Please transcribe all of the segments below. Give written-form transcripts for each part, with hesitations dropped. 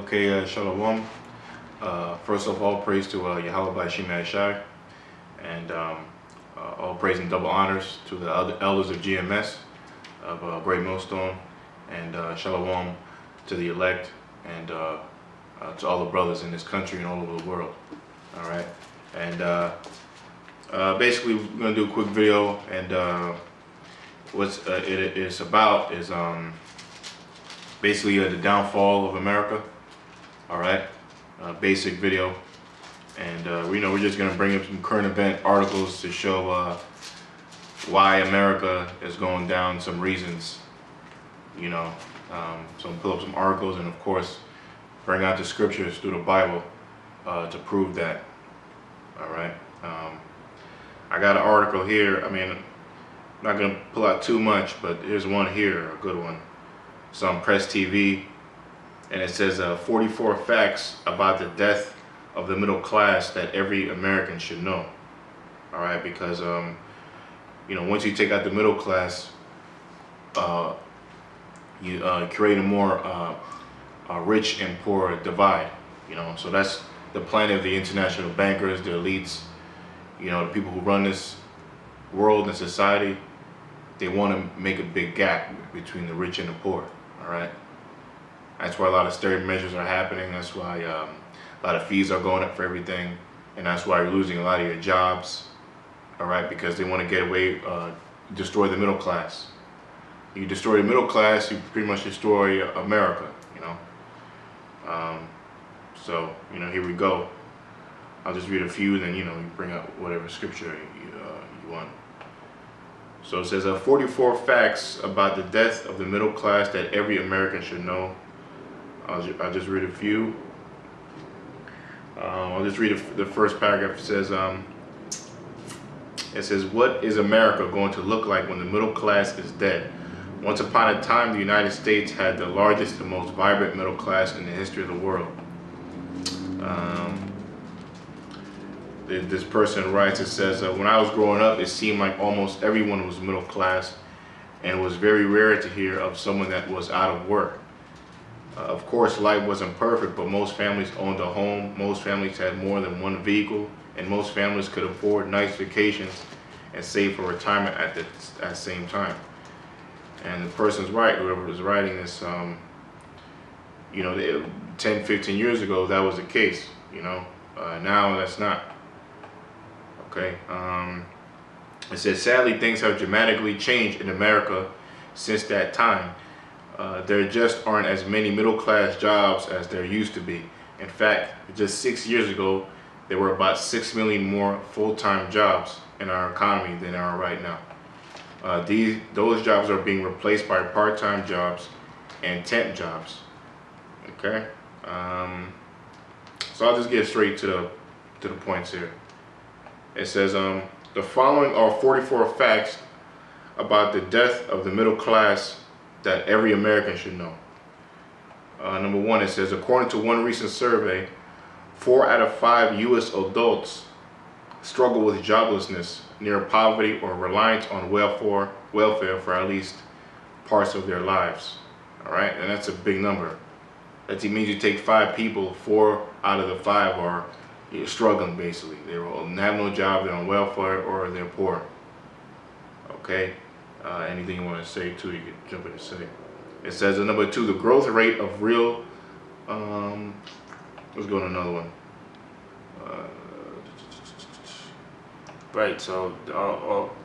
Okay, Shalom. First of all, praise to Yahawashi, and all praise and double honors to the other elders of GMS of Great Millstone, and Shalom to the elect, and to all the brothers in this country and all over the world. All right, and basically we're gonna do a quick video, and what it is about is basically the downfall of America. All right, basic video, and we're just gonna bring up some current event articles to show why America is going down, some reasons, so pull up some articles, and of course bring out the scriptures through the Bible to prove that. All right, I got an article here. I mean, I'm not gonna pull out too much, but here's one here, a good one. It's on Press TV. And it says 44 facts about the death of the middle class that every American should know. All right, because once you take out the middle class, you create a more rich and poor divide. So that's the plan of the international bankers, the elites, the people who run this world and society. They want to make a big gap between the rich and the poor. All right. That's why a lot of stirring measures are happening. That's why a lot of fees are going up for everything, and that's why you're losing a lot of your jobs. All right, because they want to get away, destroy the middle class. You destroy the middle class, you pretty much destroy America. So here we go. I'll just read a few, then you bring out whatever scripture you want. So it says 44 facts about the death of the middle class that every American should know. I'll just read a few. I'll just read the first paragraph. It says, what is America going to look like when the middle class is dead? Once upon a time, the United States had the largest and most vibrant middle class in the history of the world. This person writes, it says, when I was growing up, it seemed like almost everyone was middle class, and it was very rare to hear of someone that was out of work. Of course, life wasn't perfect, but most families owned a home, most families had more than one vehicle, and most families could afford nice vacations and save for retirement at the same time. And the person's right, whoever was writing this, 10, 15 years ago, that was the case, now that's not. Okay, it says, sadly, things have dramatically changed in America since that time. There just aren't as many middle-class jobs as there used to be. In fact, just 6 years ago, there were about 6 million more full-time jobs in our economy than there are right now. Those jobs are being replaced by part-time jobs and temp jobs. Okay, so I'll just get straight to the points here. It says, the following are 44 facts about the death of the middle class that every American should know. Number one, it says, according to one recent survey, 4 out of 5 U.S. adults struggle with joblessness, near poverty, or reliance on welfare for at least parts of their lives. All right, and that's a big number. That means you take 5 people, 4 out of the 5 are struggling, basically. They have no job, they're on welfare, or they're poor. Okay. Anything you want to say too, you can jump in and say. It says number 2, the growth rate of real, let's go to another one. Right, so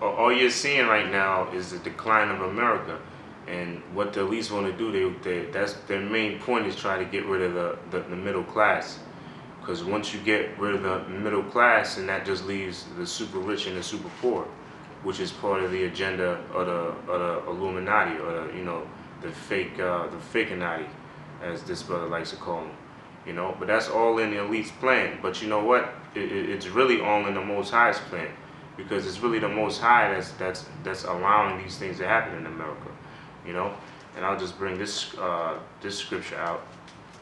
all you're seeing right now is the decline of America, and what the elites want to do, that's their main point, is try to get rid of the middle class. Because once you get rid of the middle class, and that just leaves the super rich and the super poor, which is part of the agenda of the Illuminati, or the fakenati, as this brother likes to call them. But that's all in the elite's plan. But you know what? It's really all in the Most High's plan, because it's really the Most High that's allowing these things to happen in America. And I'll just bring this scripture out.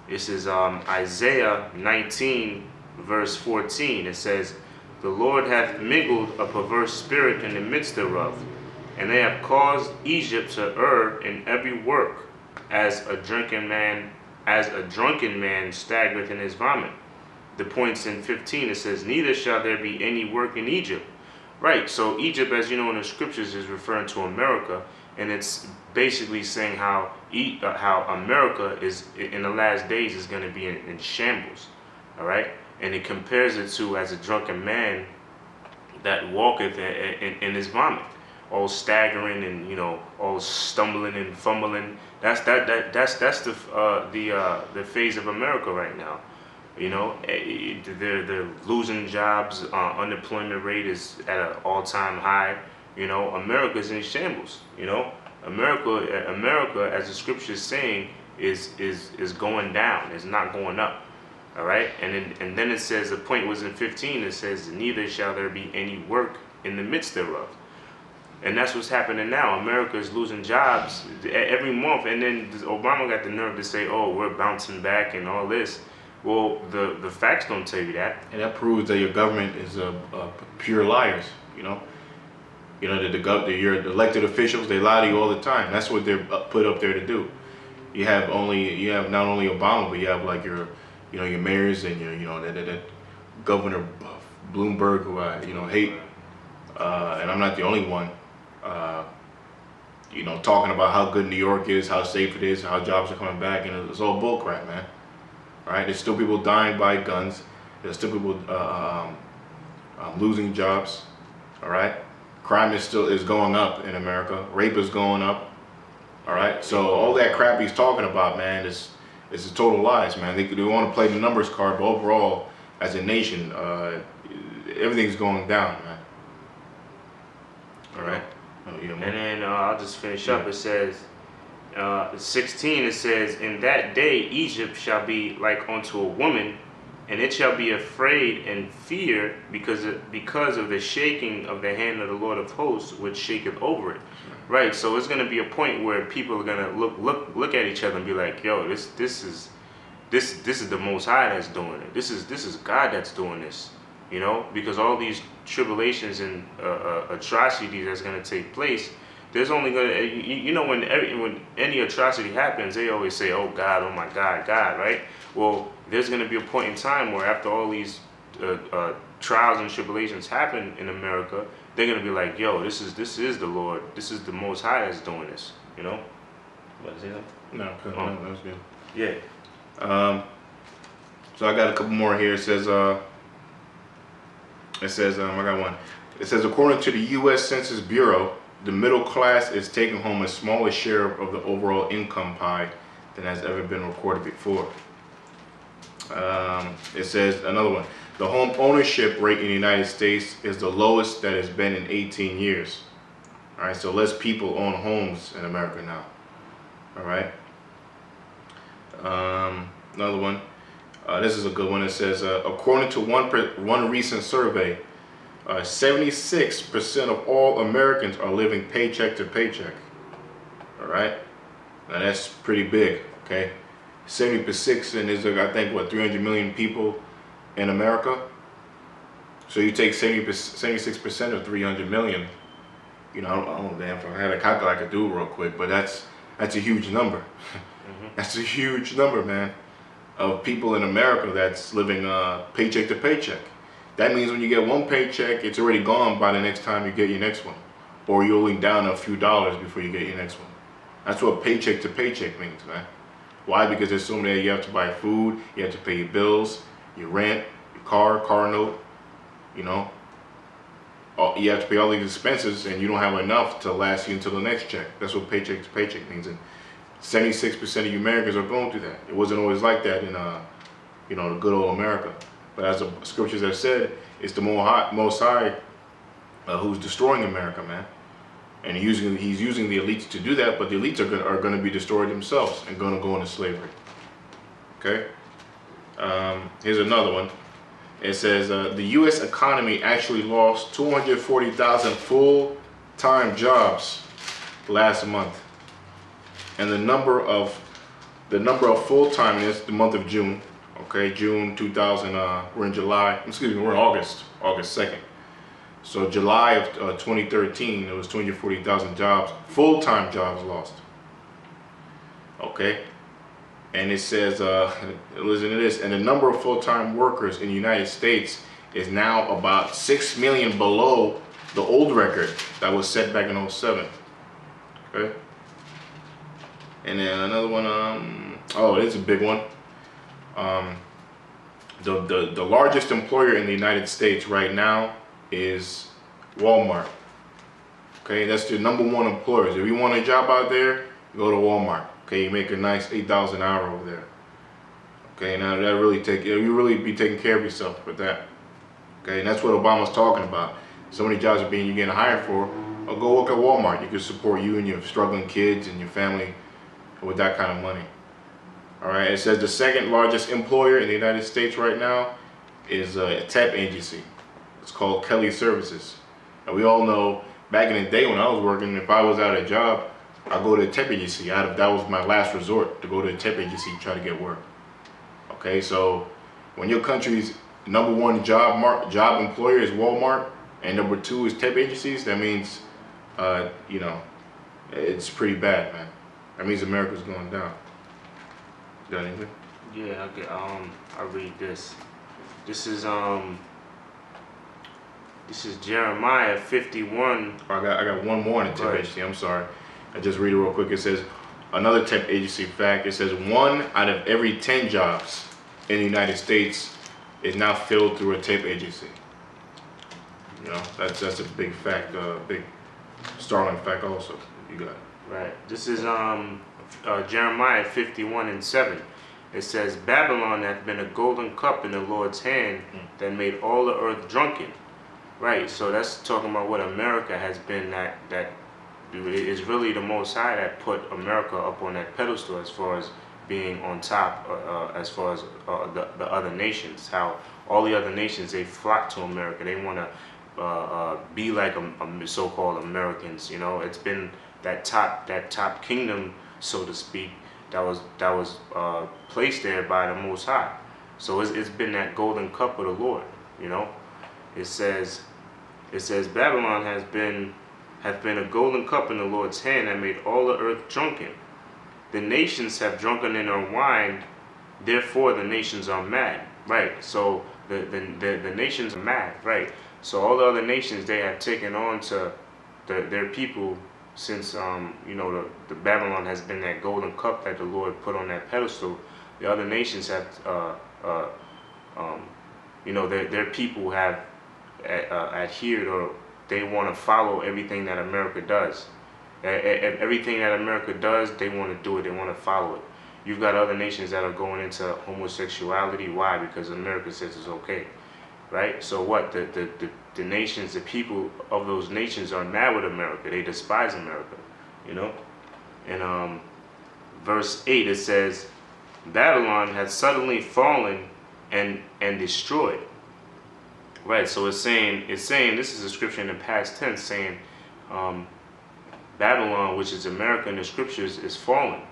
This is Isaiah 19, verse 14. It says, the Lord hath mingled a perverse spirit in the midst thereof, and they have caused Egypt to err in every work, as a drunken man as a drunken man staggereth in his vomit. The points in 15, it says, neither shall there be any work in Egypt. Right, so Egypt, as you know in the scriptures, is referring to America, and it's basically saying how America is in the last days is going to be in shambles. All right, and it compares it to as a drunken man that walketh in his vomit, all staggering and all stumbling and fumbling. That's the phase of America right now. They're losing jobs. Unemployment rate is at an all-time high. America's in shambles. America, as the scripture is saying, is going down. It's not going up. All right, and then it says, the point was in 15. It says, neither shall there be any work in the midst thereof. And that's what's happening now. America is losing jobs every month, and then Obama got the nerve to say, "Oh, we're bouncing back and all this." Well, the facts don't tell you that. And that proves that your government is pure liars. Your elected officials, they lie to you all the time. That's what they're put up there to do. You have not only Obama, but you have like your mayors and that Governor Bloomberg, who I hate, and I'm not the only one. Talking about how good New York is, how safe it is, how jobs are coming back, and it's all bullcrap, man. Right? There's still people dying by guns. There's still people losing jobs. All right, crime is going up in America. Rape is going up. All right, so all that crap he's talking about, man, is a total lies, man. They want to play the numbers card, but overall, as a nation, everything's going down, man. All right. And then I'll just finish up. It says, 16, it says, in that day Egypt shall be like unto a woman, and it shall be afraid and fear because of the shaking of the hand of the Lord of hosts, which shaketh over it. Right, so it's going to be a point where people are going to look at each other and be like, yo, this is the Most High that's doing it. This is God that's doing this. Because all these tribulations and atrocities that's going to take place, there's only going to, when any atrocity happens, they always say, oh God, oh my God, God, right? Well, there's going to be a point in time where after all these trials and tribulations happen in America, they're going to be like, yo, this is the Lord, this is the Most High that's doing this, What is it? No, that was good. Yeah. So I got a couple more here. It says, I got one. It says, according to the U.S. Census Bureau, the middle class is taking home a smaller share of the overall income pie than has ever been recorded before. It says, another one, the home ownership rate in the United States is the lowest that it's been in 18 years. All right, so less people own homes in America now. All right. Another one. This is a good one. It says, according to one recent survey, 76% of all Americans are living paycheck to paycheck. All right, now that's pretty big. Okay, 70%, and there's I think what 300 million people in America. So you take 76% of 300 million. I don't know, damn, if I had a calculator I could do it real quick, but that's a huge number. That's a huge number, man, of people in America that's living paycheck to paycheck. That means when you get one paycheck, it's already gone by the next time you get your next one. Or you're only down a few dollars before you get your next one. That's what paycheck to paycheck means, man. Why? Because there's so many, you have to buy food, you have to pay your bills, your rent, your car note, you have to pay all these expenses, and you don't have enough to last you until the next check. That's what paycheck to paycheck means. And 76% of you Americans are going through that. It wasn't always like that in the good old America. But as the scriptures have said, it's the Most High who's destroying America, man. And he's using the elites to do that, but the elites are going to be destroyed themselves and going to go into slavery. Okay? Here's another one. It says, the U.S. economy actually lost 240,000 full-time jobs last month. And the number of full-time, in the month of June, okay, June 2000, we're in July, excuse me, we're in August 2nd. So July of 2013, there was 240,000 jobs, full-time jobs lost. Okay, And it says, listen to this, and the number of full-time workers in the United States is now about 6 million below the old record that was set back in '07. Okay. And then another one, oh, it's a big one. The largest employer in the United States right now is Walmart. Okay, that's the #1 employer. So if you want a job out there, go to Walmart. Okay, you make a nice $8,000 an hour over there. Okay, now that you really be taking care of yourself with that. Okay, and that's what Obama's talking about. So many jobs are you're getting hired for. Go work at Walmart. You can support you and your struggling kids and your family with that kind of money. All right, it says the second largest employer in the United States right now is a temp agency. It's called Kelly Services. And we all know back in the day when I was working, if I was out of a job, I'd go to a temp agency. That was my last resort, to go to a temp agency and try to get work. Okay, so when your country's #1 job employer is Walmart and #2 is temp agencies, that means, you know, it's pretty bad, man. That means America's going down. Got anything? Yeah, I read this. This is Jeremiah 51. I got one more in the temp agency. I'm sorry. I just read it real quick. It says another temp agency fact. It says 1 out of every 10 jobs in the United States is now filled through a temp agency. You know, that's a big fact, big startling fact also. You got it. Right. This is Jeremiah 51:7. It says, Babylon hath been a golden cup in the Lord's hand that made all the earth drunken. Right. So that's talking about what America has been. That it is really the Most High that put America up on that pedestal as far as being on top, as far as the other nations. How all the other nations, they flock to America. They want to be like so-called Americans. You know, it's been that top kingdom, so to speak, that was placed there by the Most High. So it's been that golden cup of the Lord. You know, it says Babylon hath been a golden cup in the Lord's hand that made all the earth drunken. The nations have drunken in her wine, therefore the nations are mad. Right. So the nations are mad. Right. So all the other nations, they have taken on to their people. Since you know, the Babylon has been that golden cup that the Lord put on that pedestal, the other nations have, you know, their people have adhered, or they want to follow everything that America does. Everything that America does, they want to do it. They want to follow it. You've got other nations that are going into homosexuality. Why? Because America says it's okay, right? So what? The nations, the people of those nations are mad with America. They despise America, you know. And verse 8, it says, Babylon had suddenly fallen and destroyed. Right. So it's saying this is a scripture in the past tense saying Babylon, which is America in the scriptures, is fallen.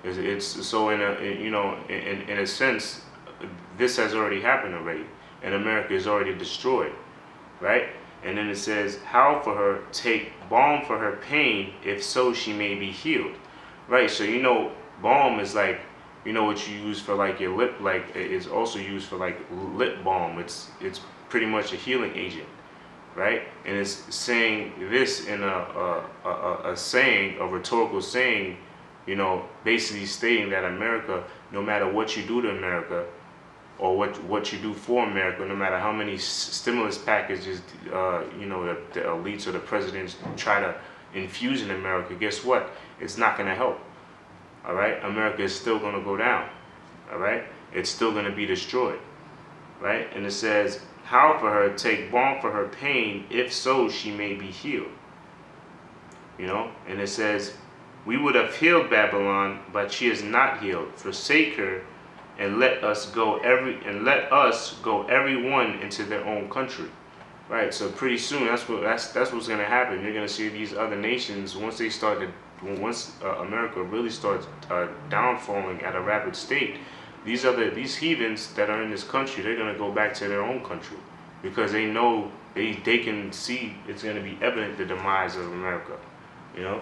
It's so in a sense, this has already happened already, and America is already destroyed. Right? And then it says, how for her take balm for her pain, if so she may be healed. Right? So you know, balm is like, you know, what you use for like your lip, like it's also used for like lip balm. It's pretty much a healing agent, right? And it's saying this in a saying, a rhetorical saying, you know, basically stating that America, no matter what you do to America, or what you do for America, no matter how many stimulus packages, you know, the elites or the presidents try to infuse in America, guess what? It's not going to help. All right, America is still going to go down. All right, it's still going to be destroyed. Right, and it says, how for her take balm for her pain, if so she may be healed. You know, and it says, we would have healed Babylon, but she is not healed. Forsake her, and let us go everyone into their own country. Right. So pretty soon that's what's going to happen. You're going to see these other nations, once America really starts downfalling at a rapid state, these heathens that are in this country, they're going to go back to their own country, because they know they can see it's going to be evident the demise of America. You know,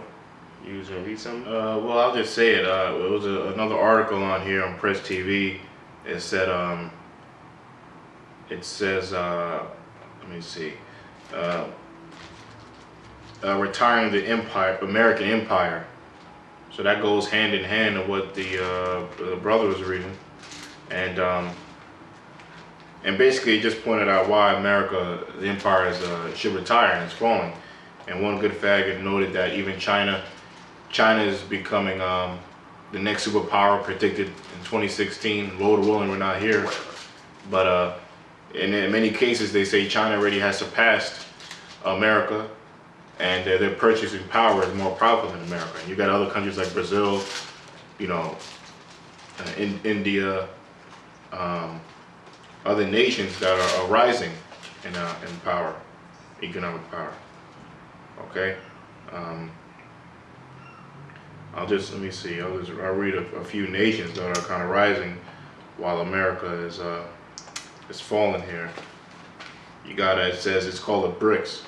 You was gonna read something? Well, I'll just say it. It was another article on here on Press TV. It said, it says, let me see, uh, retiring the empire, American empire. So that goes hand in hand with what the brother was reading, and basically it just pointed out why America, the empire, should retire and it's falling. And one good faggot noted that even China is becoming the next superpower predicted in 2016. Lord willing, we're not here, but in many cases they say China already has surpassed America, and their purchasing power is more powerful than America. And you got other countries like Brazil, you know, India, other nations that are rising in power, economic power. Okay. Let me see. I'll read a few nations that are kind of rising, while America is falling here. You got it says it's called the BRICS.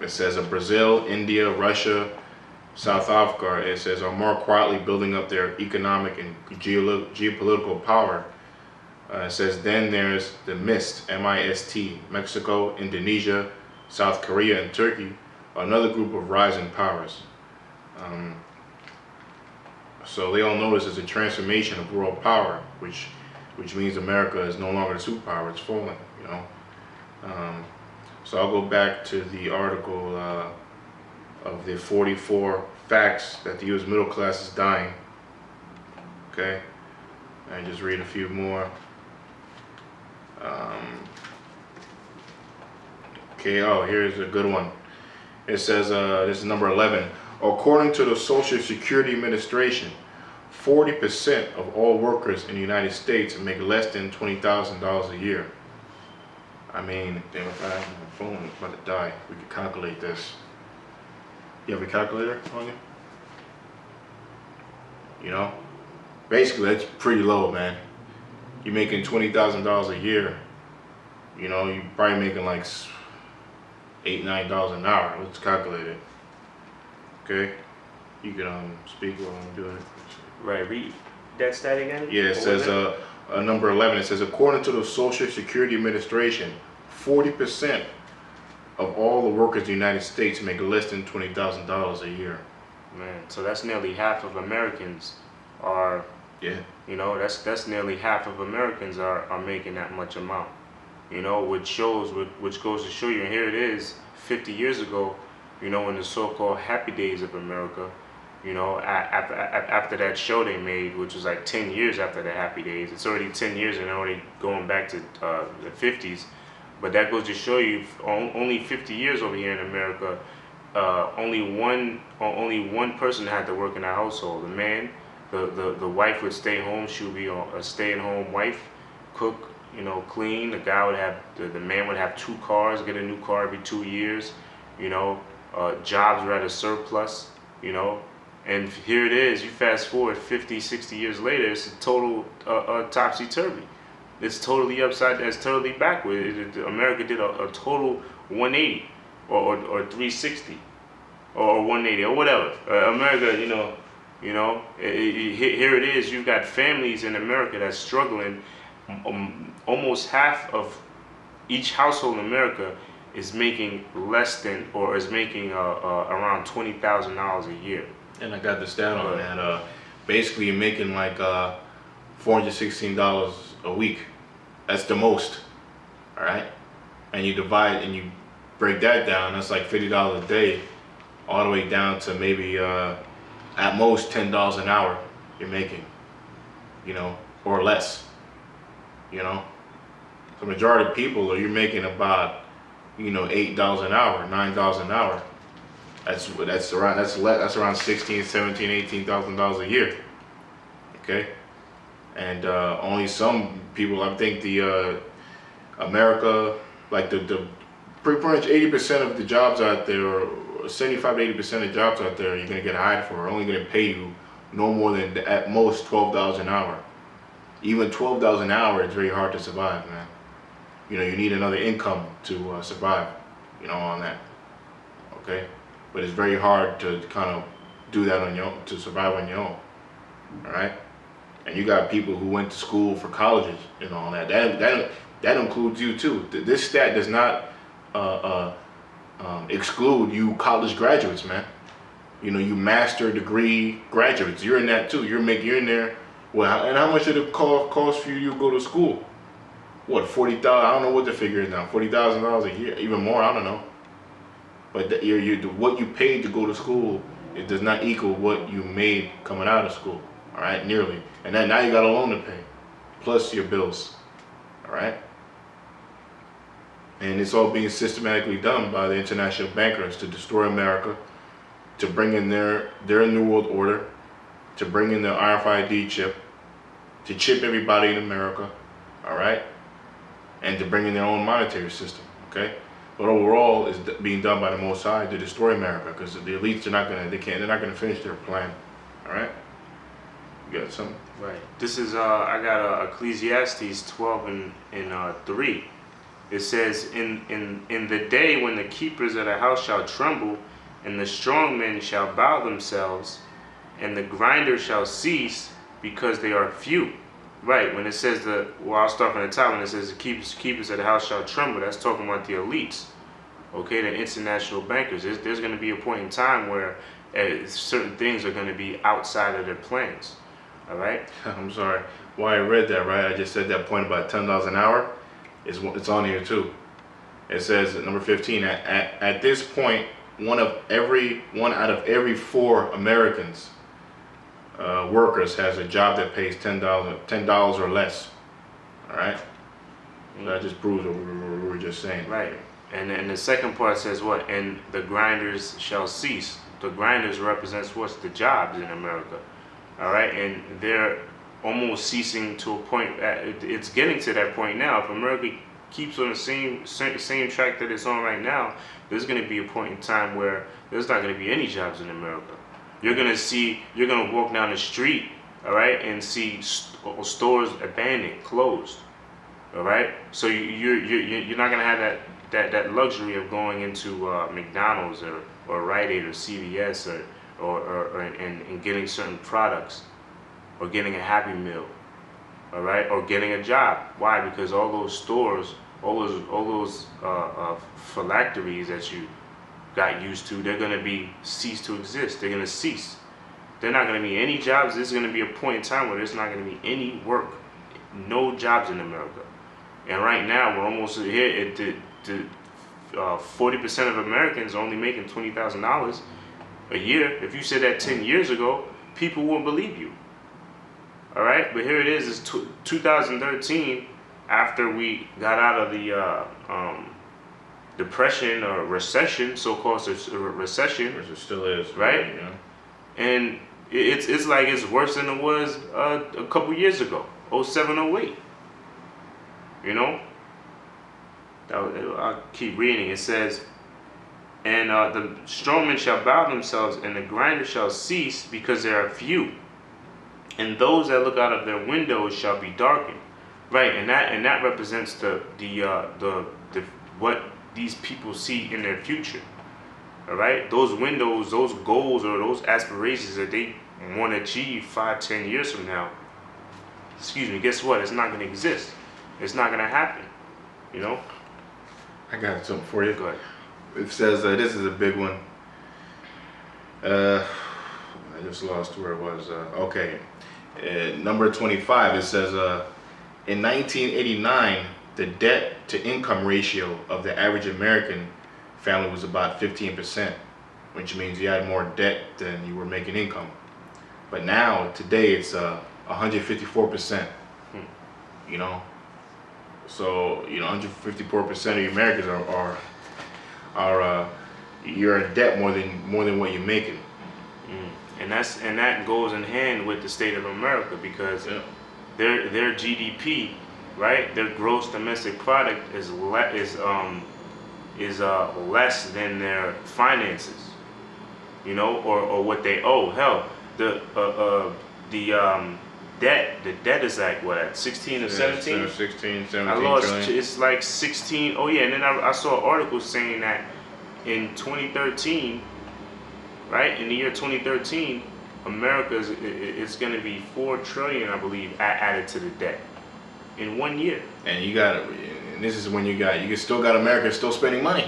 It says Brazil, India, Russia, South Africa. It says are more quietly building up their economic and geopolitical power. It says then there's the MIST, M-I-S-T, Mexico, Indonesia, South Korea, and Turkey. Another group of rising powers. So they all notice it's a transformation of world power, which means America is no longer a superpower; it's falling. You know. So I'll go back to the article of the 44 facts that the U.S. middle class is dying. Okay, and just read a few more. Okay. Oh, here's a good one. It says, this is number 11. According to the Social Security Administration, 40% of all workers in the United States make less than $20,000 a year. I mean, damn, if I have my phone, it's about to die. We could calculate this. You have a calculator on you? You know? Basically, that's pretty low, man. You're making $20,000 a year. You know, you're probably making like $8-9 an hour. Let's calculate it. Okay, you can speak while I'm doing it. Right, read that stat again. Yeah, it says number 11. It says according to the Social Security Administration, 40% of all the workers in the United States make less than $20,000 a year. Man, so that's nearly half of Americans are. Yeah. You know, that's nearly half of Americans are making that much amount. You know, which goes to show you, and here it is, 50 years ago, you know, in the so-called happy days of America, you know, after that show they made, which was like 10 years after the happy days. It's already 10 years and already going back to the 50s. But that goes to show you, only 50 years over here in America, only one person had to work in a household. The man, the wife would stay home. She would be a stay-at-home wife, cook, you know, clean. The guy would have, the man would have 2 cars, get a new car every 2 years, you know, jobs were at a surplus, you know, and here it is, you fast forward 50, 60 years later, it's a total topsy-turvy. It's totally upside, it's totally backward. America did a total 180 or 360 or 180 or whatever. America, you know, here it is, you've got families in America that's struggling. Almost half of each household in America is making less than, or is making around $20,000 a year. And I got the stat on that. Basically, you're making like $416 a week. That's the most. All right, and you divide and you break that down. That's like $50 a day, all the way down to maybe at most $10 an hour you're making. You know, or less. You know, the majority of people, you're making about, you know, $8 an hour, $9 an hour. That's around $16,000, $17,000, $18,000 a year. Okay, and only some people. I think the America, like the pretty much 80% of the jobs out there, or 75 to 80% of jobs out there, you're gonna get hired for, are only gonna pay you no more than at most $12 an hour. Even $12 an hour, it's very hard to survive, man. You know, you need another income to survive, you know, on that. okay? But it's very hard to kind of do that on your own, to survive on your own, all right? And you got people who went to school for colleges and all that. That includes you too. This stat does not exclude you college graduates, man. You know, you master degree graduates. You're in that too. You're in there. Well, and how much did it cost for you to go to school? What, 40,000? I don't know what the figure is now. $40,000 a year, even more. I don't know. But what you paid to go to school, it does not equal what you made coming out of school. All right, nearly. And then now you got a loan to pay, plus your bills. All right. And it's all being systematically done by the international bankers to destroy America, to bring in their New World Order, to bring in the RFID chip, to chip everybody in America, all right, and to bring in their own monetary system, okay. But overall, it's being done by the Most High to destroy America, because the elites they're not gonna finish their plan, all right. You got something? Right. This is I got Ecclesiastes 12 and 3. It says, in the day when the keepers of the house shall tremble, and the strong men shall bow themselves, and the grinders shall cease, because they are few. Right, when it says I'll start from the top, when it says the keepers of the house shall tremble, that's talking about the elites, okay, the international bankers. There's going to be a point in time where certain things are going to be outside of their plans, all right? I'm sorry. Why I read that, right? I just said that point about $10 an hour. It's on here too. It says at number 15, at this point, one out of every 4 Americans workers has a job that pays $10 or less. All right. So that just proves what we were just saying. Right. And the second part says what? And the grinders shall cease. The grinders represents what's the jobs in America. All right, and they're almost ceasing to a point. It's getting to that point now. If America keeps on the same track that it's on right now, there's going to be a point in time where there's not going to be any jobs in America. You're going to walk down the street, all right, and see stores abandoned, closed, all right. So you're not going to have that luxury of going into McDonald's or Rite Aid or CVS and getting certain products, or getting a Happy Meal, all right, or getting a job. Why? Because all those stores, all those phylacteries that you got used to, they're going to cease to exist. They're going to cease. They're not going to be any jobs. There's going to be a point in time where there's not going to be any work, no jobs in America. And right now we're almost here at the 40% of Americans are only making $20,000 a year. If you said that 10 years ago, people wouldn't believe you. All right, but here it is. It's 2013, after we got out of the depression or recession, so-called recession, which it still is, right? You know? And it's like it's worse than it was a couple years ago, 07, 08. You know. I'll keep reading. It says, and the strongmen shall bow themselves, and the grinders shall cease, because there are few. And those that look out of their windows shall be darkened. Right, and that represents the what these people see in their future. All right, those windows, those goals, or those aspirations that they want to achieve 5-10 years from now. Excuse me. Guess what? It's not going to exist. It's not going to happen. You know. I got something for you. Go ahead. It says this is a big one. I just lost where it was. Okay, number 25. It says in 1989, the debt to income ratio of the average American family was about 15%, which means you had more debt than you were making income. But now, today, it's 154%. You know. So 154% of Americans are you're in debt more than what you're making. And that goes in hand with the state of America, because their GDP, right? Their gross domestic product is less than their finances, you know, or what they owe. Hell, the debt is like what, at 16 or 17? 16, 17 I lost. trillion. It's like 16. Oh yeah, and then I saw an article saying that in 2013, right? In the year 2013, America's it's going to be 4 trillion, I believe, added to the debt in 1 year. And you got, and this is when you still got America still spending money.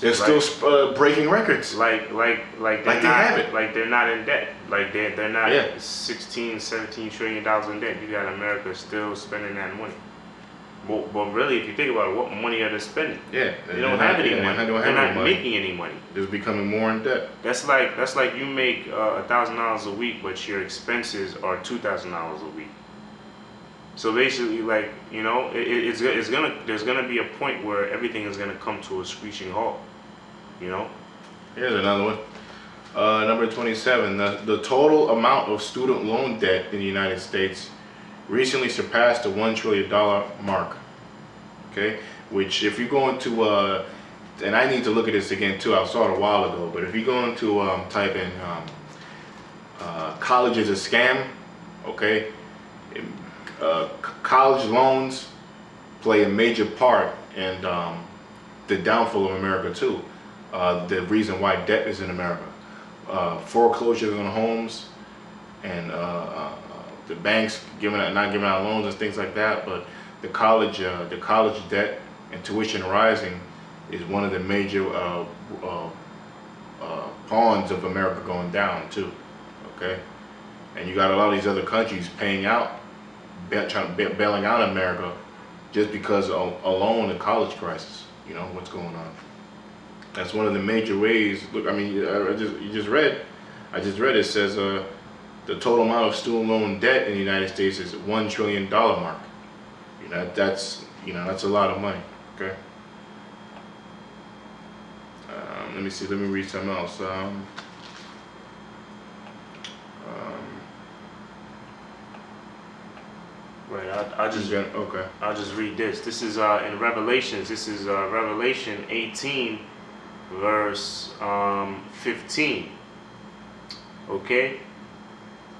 They're Like, still breaking records. like they're not in debt. Like they're not 16, 17 trillion dollars in debt. You got America still spending that money. But really, if you think about it, what money are they spending? Yeah, they don't have any money. They're not making any money. They're becoming more in debt. That's like you make $1,000 a week, but your expenses are $2,000 a week. So basically, like, you know, there's gonna be a point where everything is gonna come to a screeching halt. You know. Here's another one. Number 27. The total amount of student loan debt in the United States recently surpassed the $1 trillion mark. Okay, which if you go into and I need to look at this again too. I saw it a while ago, but if you go into type in college is a scam, okay. College loans play a major part in the downfall of America too. The reason why debt is in America, foreclosures on homes, and the banks not giving out loans and things like that. But the college debt and tuition rising is one of the major pawns of America going down too. Okay, and you got a lot of these other countries paying out, bailing out America just because alone the college crisis. You know what's going on. That's one of the major ways. Look, I mean, I just read it says the total amount of student loan debt in the United States is $1 trillion mark. You know that's a lot of money. Okay. Let me see. Let me read something else. Right, I'll just read this. This is in Revelations. This is Revelation 18, verse 15. Okay,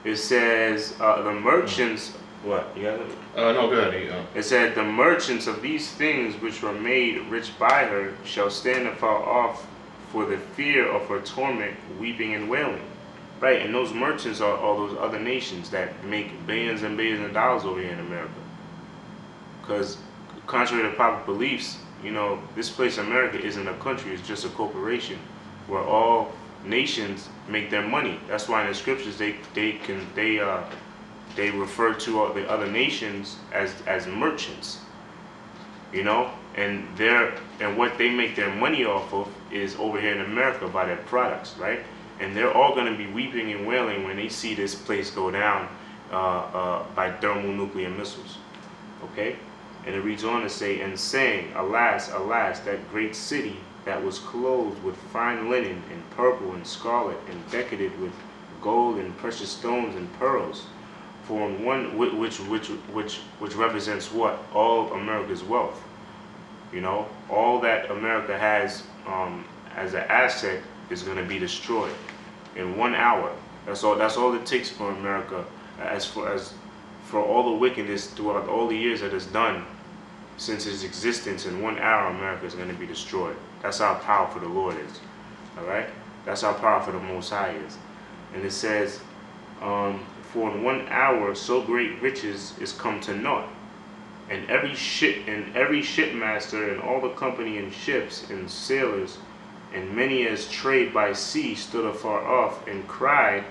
it says the merchants. What you got it? No, go ahead. It said the merchants of these things which were made rich by her shall stand afar off for the fear of her torment, weeping and wailing. Right, and those merchants are all those other nations that make billions and billions of dollars over here in America. Because contrary to popular beliefs, you know, this place America isn't a country, it's just a corporation where all nations make their money. That's why in the scriptures they refer to all the other nations as merchants. You know, and what they make their money off of is over here in America by their products, right? And they're all going to be weeping and wailing when they see this place go down by thermonuclear missiles. Okay? And it reads on to say, and saying, alas, alas, that great city that was clothed with fine linen and purple and scarlet and decorated with gold and precious stones and pearls, for in one which represents what? All of America's wealth. You know, all that America has as an asset is going to be destroyed in 1 hour. That's all it takes for America, as for all the wickedness throughout all the years that it's done since its existence. In 1 hour, America is going to be destroyed. That's how powerful the Lord is. All right, that's how powerful the Most High is. And it says, for in 1 hour, so great riches is come to naught. And every shipmaster and all the company in ships and sailors and many as trade by sea stood afar off and cried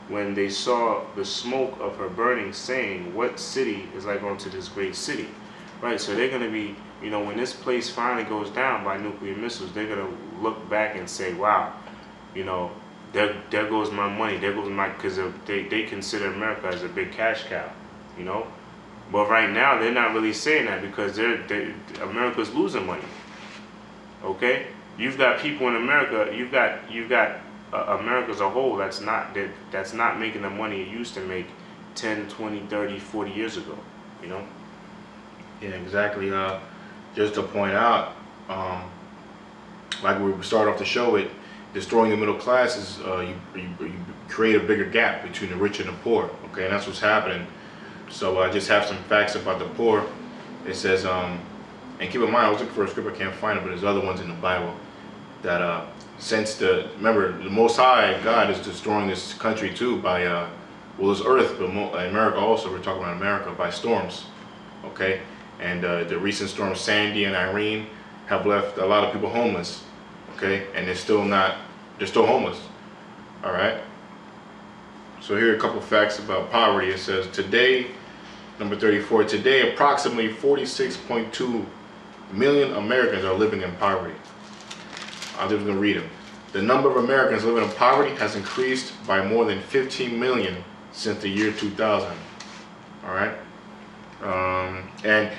when they saw the smoke of her burning, saying, what city is like unto this great city? Right, so they're going to be, you know, when this place finally goes down by nuclear missiles, they're going to look back and say, wow, you know, there goes my money, there goes my, because they consider America as a big cash cow, you know. But right now, they're not really saying that because America's losing money, okay? You've got people in America. You've got America as a whole that's not making the money it used to make 10, 20, 30, 40 years ago. You know. Yeah, exactly. Just to point out, like we started off the show with, destroying the middle class is you create a bigger gap between the rich and the poor. Okay, and that's what's happening. So I just have some facts about the poor. It says, and keep in mind, I was looking for a script, I can't find it, but there's other ones in the Bible that since remember, the Most High God is destroying this country too by, well, it's earth, but America also, we're talking about America, by storms, okay? And the recent storms Sandy and Irene have left a lot of people homeless, okay? And they're still homeless, all right? So here are a couple facts about poverty. It says today, number 34, today approximately 46.2 million Americans are living in poverty. I'm just going to read them. The number of Americans living in poverty has increased by more than 15 million since the year 2000. All right? And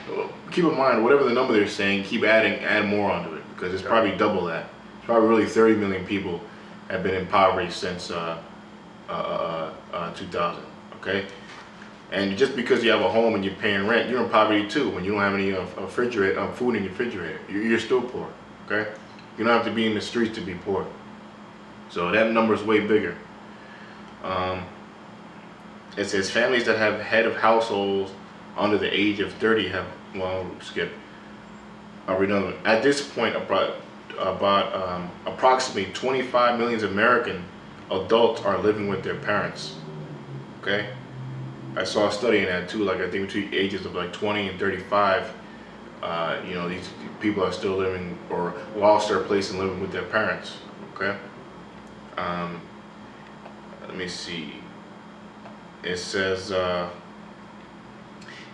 keep in mind, whatever the number they're saying, add more onto it, because it's probably double that. It's probably really 30 million people have been in poverty since 2000. Okay? And just because you have a home and you're paying rent, you're in poverty too. When you don't have any food in your refrigerator, you're still poor. Okay? You don't have to be in the streets to be poor. So that number is way bigger. It says families that have head of households under the age of 30 have, well, skip. I'll read another one. At this point, about approximately 25 million American adults are living with their parents. Okay? I saw a study in that too, like I think between the ages of like 20 and 35, you know, these people are still living or lost their place and living with their parents. Okay? Let me see. It says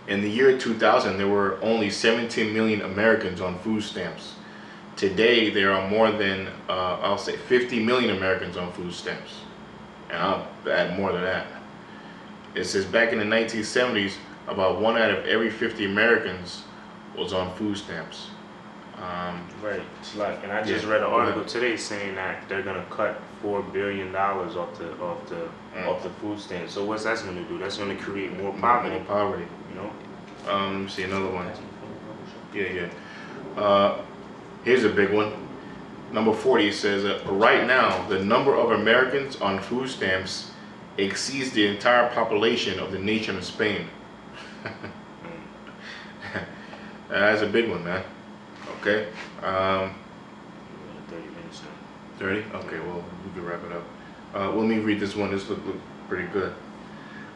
in the year 2000 there were only 17 million Americans on food stamps. Today there are more than I'll say 50 million Americans on food stamps, and I'll add more to that. It says back in the 1970s about 1 out of every 50 Americans was on food stamps. Right. It's like, and I just read an article today saying that they're gonna cut $4 billion off the food stamps. So what's that's gonna do? That's gonna create more poverty. More poverty. You know. Let me see another one. Here's a big one. Number 40 says right now the number of Americans on food stamps exceeds the entire population of the nation of Spain. That's a big one, man. Okay. 30 minutes now. 30? Okay, well, we can wrap it up. Well, let me read this one. This look pretty good.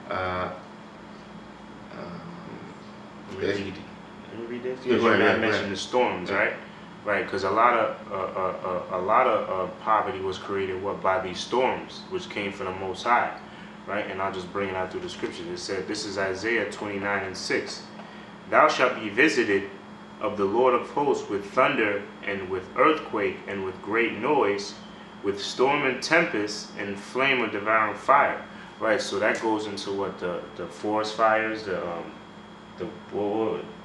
Let me read this. Yeah, go ahead, I mentioned the storms, right? Right, because a lot of poverty was created by these storms, which came from the Most High, right? And I'll just bring it out through the scriptures. It said, this is Isaiah 29:6. Thou shalt be visited of the Lord of hosts with thunder and with earthquake and with great noise, with storm and tempest and flame of devouring fire. Right, so that goes into what the forest fires,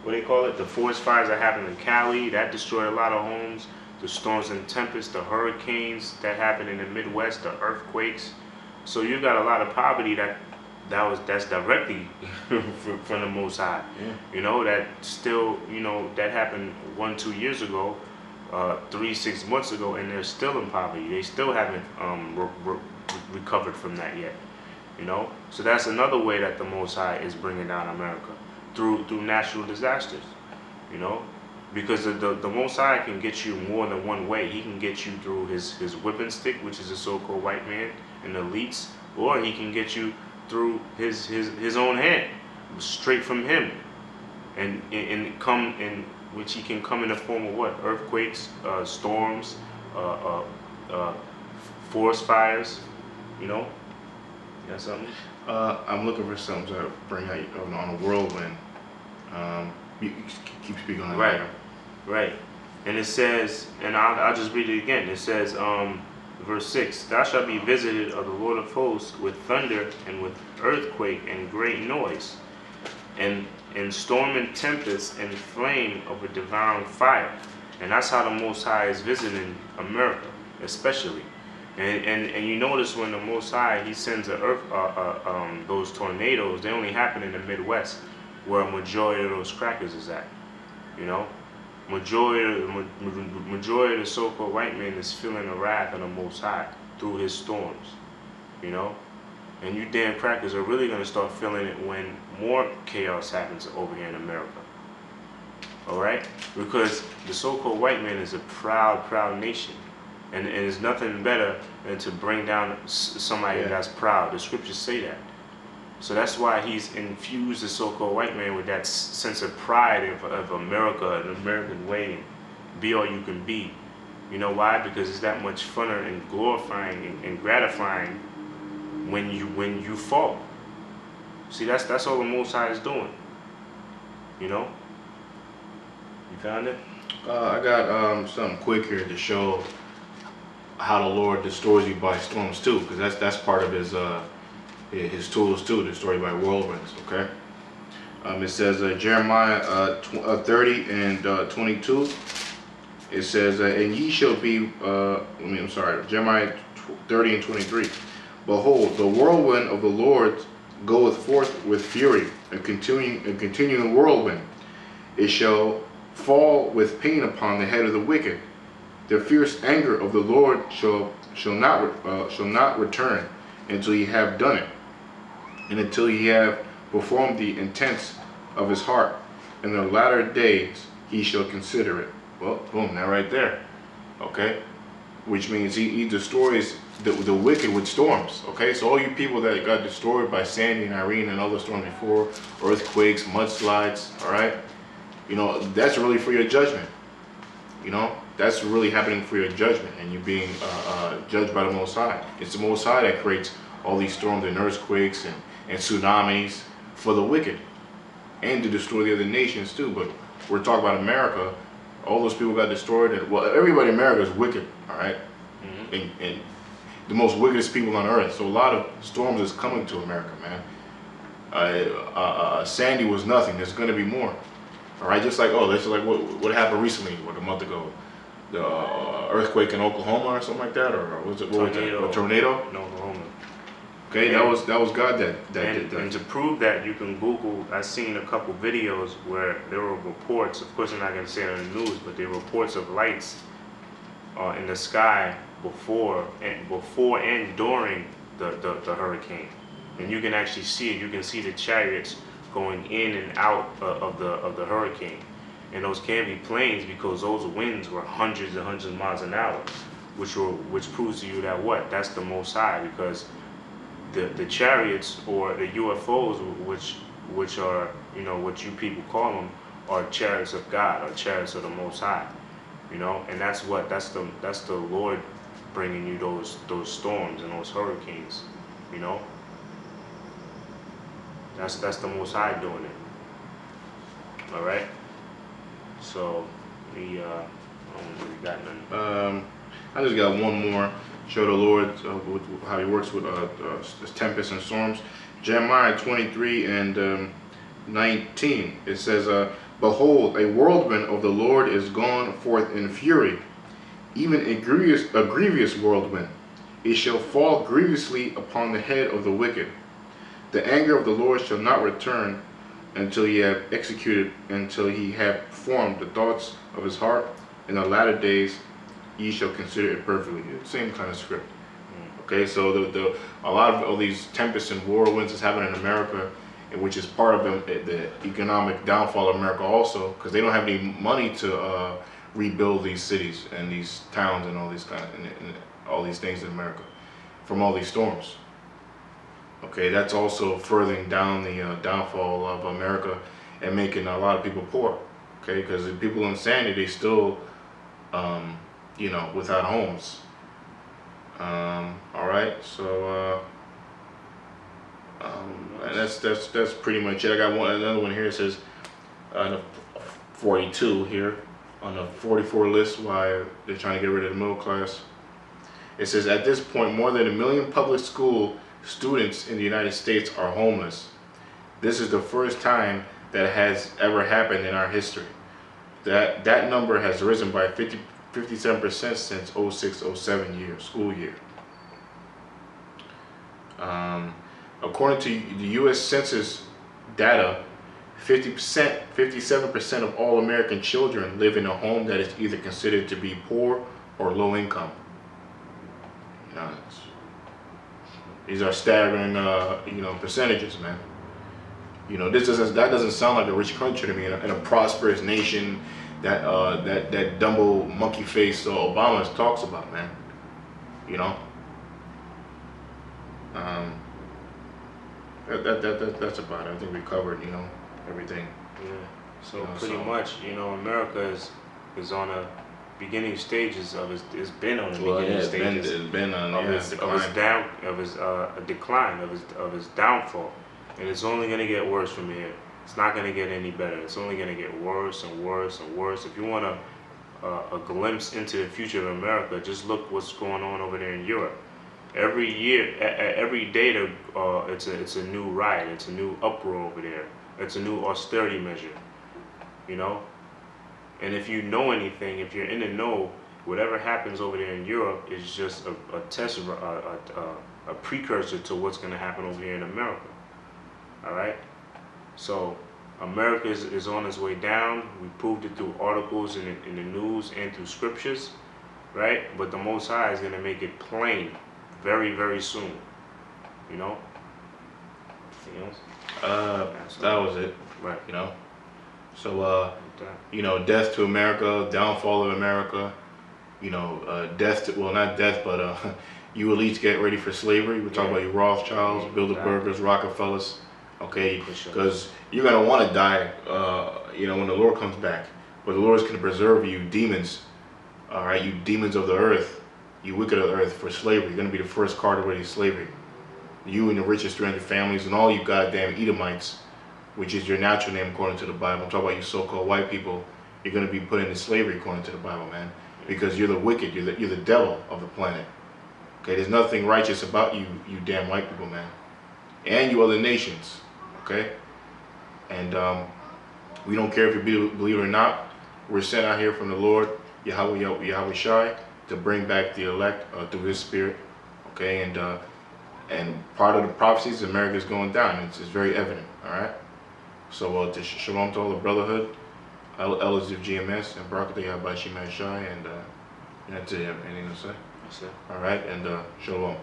what they call it, the forest fires that happened in Cali, that destroyed a lot of homes, the storms and tempests, the hurricanes that happened in the Midwest, the earthquakes. So you got a lot of poverty that's directly from the Most High. Yeah. You know, that still, you know, that happened 1-2 years ago, 3-6 months ago, and they're still in poverty. They still haven't recovered from that yet. You know, so that's another way that the Most High is bringing down America through natural disasters. You know, because the Most High can get you more than one way. He can get you through his whipping stick, which is a so-called white man and elites, or he can get you through his own hand, straight from him, and come in which he can come in the form of what? Earthquakes, storms, forest fires. You know. You got something? I'm looking for something to bring out on a whirlwind. You keep speaking on that. Right, right. And it says, and I'll just read it again. It says, verse 6, thou shalt be visited of the Lord of hosts with thunder and with earthquake and great noise, and storm and tempest and flame of a devouring fire. And that's how the Most High is visiting America, especially. And you notice when the Most High, he sends those tornadoes, they only happen in the Midwest, where a majority of those crackers is at. You know, majority of the so-called white man is feeling the wrath of the Most High through his storms. You know, and you damn crackers are really gonna start feeling it when more chaos happens over here in America. All right, because the so-called white man is a proud nation. And there's nothing better than to bring down somebody that's proud. The scriptures say that. So that's why he's infused the so-called white man with that sense of pride of America, an American way, and be all you can be. You know why? Because it's that much funner and glorifying and gratifying when you fall. See, that's all the Most High is doing. You know? You found it? I got something quick here to show how the Lord destroys you by storms too, because that's part of his tools too, destroy by whirlwinds. Okay. It says Jeremiah 30 and 22. It says, and ye shall be. Jeremiah 30 and 23. Behold, the whirlwind of the Lord goeth forth with fury, and continuing whirlwind. It shall fall with pain upon the head of the wicked. The fierce anger of the Lord shall not return until ye have done it, and until ye have performed the intents of his heart. In the latter days he shall consider it. Well, boom, that right there. Okay, which means he destroys the wicked with storms. Okay, so all you people that got destroyed by Sandy and Irene and other storms before, earthquakes, mudslides, all right, you know, that's really for your judgment. You know, that's really happening for your judgment, and you being judged by the Most High. It's the Most High that creates all these storms and earthquakes and tsunamis for the wicked, and to destroy the other nations too. But we're talking about America. All those people got destroyed, and well, everybody in America is wicked, all right? Mm-hmm. and the most wickedest people on earth. So a lot of storms is coming to America, man. Sandy was nothing. There's going to be more. All right, just like what happened recently, a month ago, the earthquake in Oklahoma or something like that, or what was that? A tornado? In Oklahoma. Okay, that was God that did that. And to prove that, you can Google. I seen a couple videos where there were reports. Of course, I'm not going to say it on the news, but there were reports of lights in the sky before and during the hurricane, and you can actually see it. You can see the chariots going in and out of the hurricane, and those can be planes because those winds were hundreds and hundreds of miles an hour, which proves to you that that's the Most High, because the chariots or the UFOs, which are, you know, what you people call them, are chariots of God or chariots of the Most High, you know, and that's the Lord bringing you those storms and those hurricanes, you know. That's the Most High doing it. All right. So we I don't really got nothing. I just got one more. Show the Lord how he works with tempests and storms. Jeremiah 23 and 19. It says, behold, a whirlwind of the Lord is gone forth in fury, even a grievous whirlwind. It shall fall grievously upon the head of the wicked. The anger of the Lord shall not return until he have formed the thoughts of his heart. In the latter days ye shall consider it perfectly. Same kind of script. Okay, so a lot of all these tempests and whirlwinds is happening in America, and which is part of the economic downfall of America also, because they don't have any money to rebuild these cities and these towns and all these all these things in America from all these storms. Okay, that's also furthering down the downfall of America and making a lot of people poor. Okay, because the people in Sandy, they still, you know, without homes. All right, so and that's pretty much it. I got another one here. It says 42 here on the 44 list. Why they're trying to get rid of the middle class. It says at this point, more than 1 million public school students in the United States are homeless. This is the first time that has ever happened in our history. That number has risen by 57% since 06-07 school year. According to the U.S. Census data, 57% of all American children live in a home that is either considered to be poor or low income. You know, these are staggering, you know, percentages, man. You know, that doesn't sound like a rich country to me. In a prosperous nation, that Dumbo monkey face Obama talks about, man. You know. That's about it. I think we covered, everything. Yeah. So pretty much, America is on a beginning stages of his. It's been on the beginning stages. It's been on his decline of his downfall, and it's only gonna get worse from here. It's not gonna get any better. It's only gonna get worse and worse and worse. If you want a glimpse into the future of America, just look what's going on over there in Europe. Every year, every day, it's a new riot. It's a new uproar over there. It's a new austerity measure, And if you know anything, if you're in the know, whatever happens over there in Europe is just a test, a precursor to what's going to happen over here in America. All right. So America is on its way down. We proved it through articles in the news and through scriptures, right? But the Most High is going to make it plain very, very soon. Anything else? That was it. Right. So, death to America, downfall of America, death to, well, not death, but you elites get ready for slavery. We're talking about your Rothschilds, Bilderbergers, Rockefellers, okay? Because you're going to want to die, when the Lord comes back. But the Lord is going to preserve you demons, all right? You demons of the earth, you wicked of the earth, for slavery. You're going to be the first card away to slavery. You and the richest 300 families and all you goddamn Edomites, which is your natural name according to the Bible. I'm talking about you so-called white people. You're going to be put into slavery according to the Bible, man. Because you're the wicked. You're the devil of the planet. Okay, there's nothing righteous about you, you damn white people, man. And you other nations. Okay? And we don't care if you believe it or not. We're sent out here from the Lord, Yahawashi, to bring back the elect through His Spirit. Okay, and part of the prophecies, America is going down. It's very evident. All right. So shalom to all the brotherhood, elders of GMS, and Barakatah Yahawashi, and that's it. Anything to say? That's it. All right, and shalom.